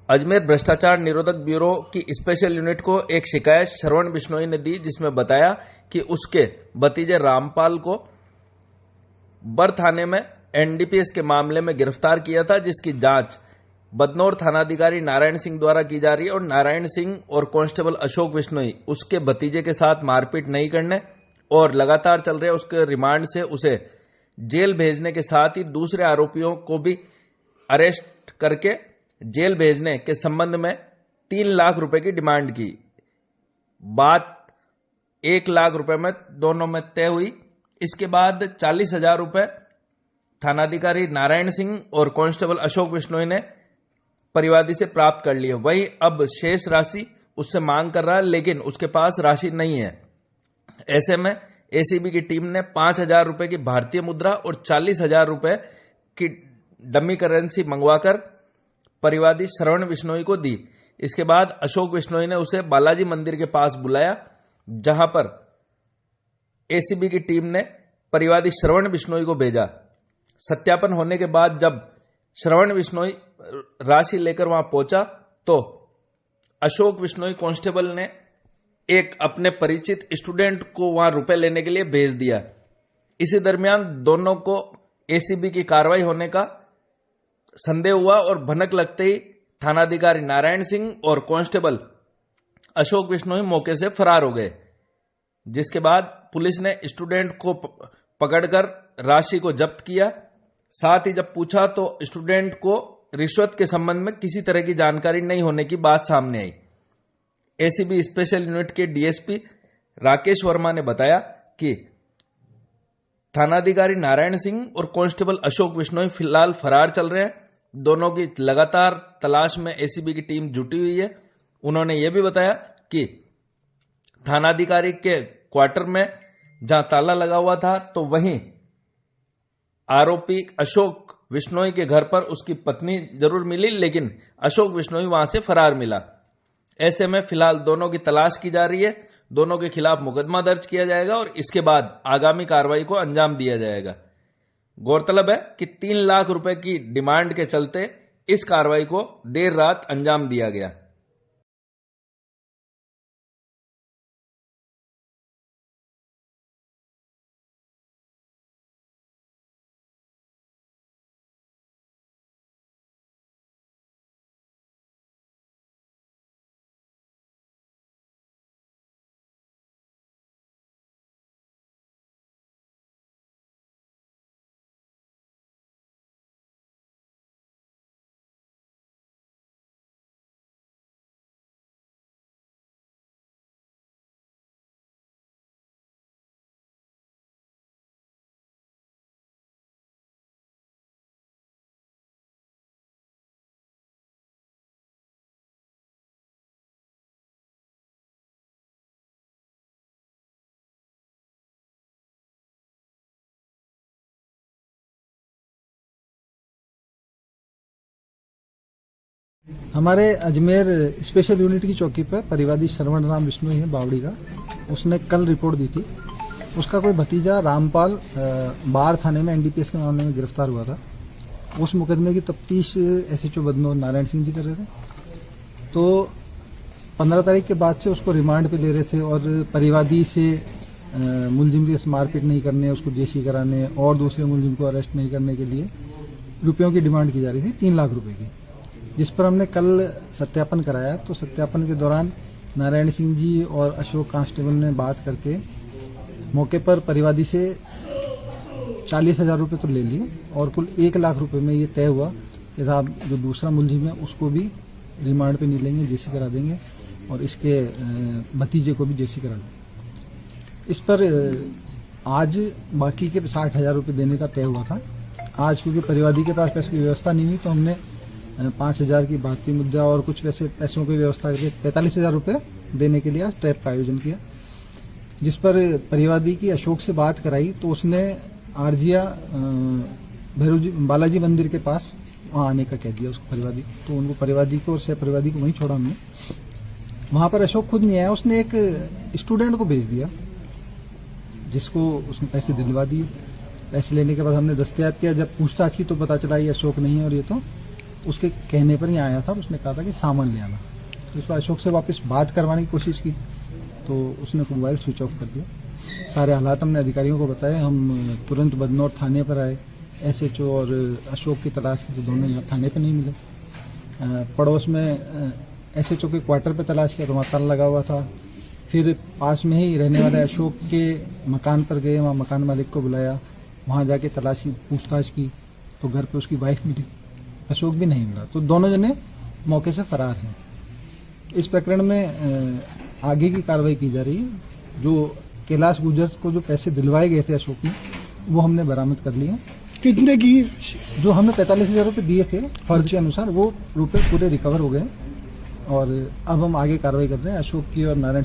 अजमेर भ्रष्टाचार निरोधक ब्यूरो की स्पेशल यूनिट को एक शिकायत श्रवण बिश्नोई ने दी, जिसमें बताया कि उसके भतीजे रामपाल को बर थाने में एनडीपीएस के मामले में गिरफ्तार किया था, जिसकी जांच बदनौर थानाधिकारी नारायण सिंह द्वारा की जा रही है। और नारायण सिंह और कांस्टेबल अशोक बिश्नोई उसके भतीजे के साथ मारपीट नहीं करने और लगातार चल रहे उसके रिमांड से उसे जेल भेजने के साथ ही दूसरे आरोपियों को भी अरेस्ट करके जेल भेजने के संबंध में 3 लाख रुपए की डिमांड की। बात 1 लाख रुपए में दोनों में तय हुई। इसके बाद 40,000 रुपए थानाधिकारी नारायण सिंह और कांस्टेबल अशोक बिश्नोई ने परिवादी से प्राप्त कर लिए। वही अब शेष राशि उससे मांग कर रहा है, लेकिन उसके पास राशि नहीं है। ऐसे में एसीबी की टीम ने 5,000 रुपए की भारतीय मुद्रा और 40,000 रुपए की डमी करेंसी मंगवाकर परिवादी श्रवण बिश्नोई को दी। इसके बाद अशोक बिश्नोई ने उसे बालाजी मंदिर के पास बुलाया, जहां पर एसीबी की टीम ने परिवादी श्रवण बिश्नोई को भेजा। सत्यापन होने के बाद जब श्रवण बिश्नोई राशि लेकर वहां पहुंचा तो अशोक बिश्नोई कांस्टेबल ने एक अपने परिचित स्टूडेंट को वहां रुपए लेने के लिए भेज दिया। इसी दरमियान दोनों को एसीबी की कार्रवाई होने का संदेह हुआ और भनक लगते ही थानाधिकारी नारायण सिंह और कांस्टेबल अशोक बिश्नोई मौके से फरार हो गए, जिसके बाद पुलिस ने स्टूडेंट को पकड़कर राशि को जब्त किया। साथ ही जब पूछा तो स्टूडेंट को रिश्वत के संबंध में किसी तरह की जानकारी नहीं होने की बात सामने आई। एसीबी स्पेशल यूनिट के डीएसपी राकेश वर्मा ने बताया कि थानाधिकारी नारायण सिंह और कांस्टेबल अशोक बिश्नोई फिलहाल फरार चल रहे हैं। दोनों की लगातार तलाश में एसीबी की टीम जुटी हुई है। उन्होंने यह भी बताया कि थानाधिकारी के क्वार्टर में जहां ताला लगा हुआ था, तो वहीं आरोपी अशोक बिश्नोई के घर पर उसकी पत्नी जरूर मिली, लेकिन अशोक बिश्नोई वहां से फरार मिला। ऐसे में फिलहाल दोनों की तलाश की जा रही है। दोनों के खिलाफ मुकदमा दर्ज किया जाएगा और इसके बाद आगामी कार्रवाई को अंजाम दिया जाएगा। गौरतलब है कि 3 लाख रुपए की डिमांड के चलते इस कार्रवाई को देर रात अंजाम दिया गया। हमारे अजमेर स्पेशल यूनिट की चौकी पर परिवादी श्रवण राम बिश्नोई है बावड़ी का, उसने कल रिपोर्ट दी थी। उसका कोई भतीजा रामपाल बार थाने में एनडीपीएस के मामले में गिरफ्तार हुआ था। उस मुकदमे की तफ्तीश एसएचओ बदनौर नारायण सिंह जी कर रहे थे। तो 15 तारीख के बाद से उसको रिमांड पे ले रहे थे और परिवादी से मुलजिम के मारपीट नहीं करने, उसको जेसी कराने और दूसरे मुलजिम को अरेस्ट नहीं करने के लिए रुपयों की डिमांड की जा रही थी, 3 लाख रुपए की, जिस पर हमने कल सत्यापन कराया। तो सत्यापन के दौरान नारायण सिंह जी और अशोक कांस्टेबल ने बात करके मौके पर परिवादी से 40,000 रुपये तो ले लिए और कुल 1 लाख रुपए में ये तय हुआ कि साहब जो दूसरा मुलजिम है उसको भी रिमांड पे नहीं लेंगे, जेसी करा देंगे और इसके भतीजे को भी जेसी करा देंगे। इस पर आज बाकी के 60,000 रुपये देने का तय हुआ था। आज क्योंकि परिवादी के पास पैसे की व्यवस्था नहीं हुई तो हमने 5,000 की भारतीय मुद्रा और कुछ वैसे पैसों की व्यवस्था करके 45,000 रुपये देने के लिए आज ट्रैप का आयोजन किया, जिस पर परिवादी की अशोक से बात कराई तो उसने आरजिया बालाजी मंदिर के पास वहाँ आने का कह दिया उसको परिवादी। तो उनको परिवादी को और सह परिवादी को वहीं छोड़ा हमने। वहाँ पर अशोक खुद नहीं आया, उसने एक स्टूडेंट को भेज दिया जिसको उसने पैसे दिलवा दिए। पैसे लेने के बाद हमने दस्तयाब किया। जब पूछताछ की तो पता चला ये अशोक नहीं है और ये तो उसके कहने पर ही आया था। उसने कहा था कि सामान ले आना। तो इस पर अशोक से वापस बात करवाने की कोशिश की तो उसने मोबाइल स्विच ऑफ कर दिया। सारे हालात हमने अधिकारियों को बताए। हम तुरंत बदनौर थाने पर आए। एसएचओ और अशोक की तलाश की तो दोनों यहाँ थाने पर नहीं मिले। पड़ोस में एसएचओ के क्वार्टर पे तलाश किया तो वहाँ ताला लगा हुआ था। फिर पास में ही रहने वाले अशोक के मकान पर गए, वहाँ मकान मालिक को बुलाया, वहाँ जाके तलाशी पूछताछ की तो घर पे उसकी वाइफ मिली, अशोक भी नहीं मिला। तो दोनों जने मौके से फरार हैं। इस प्रकरण में आगे की कार्रवाई की जा रही है। जो कैलाश गुर्जर को जो पैसे दिलवाए गए थे अशोक ने, वो हमने बरामद कर लिए। कितने की? जो हमने 45,000 रुपये दिए थे फर्ज के अनुसार, वो रुपए पूरे रिकवर हो गए और अब हम आगे कार्रवाई कर रहे हैं। अशोक की और नारायण सिंह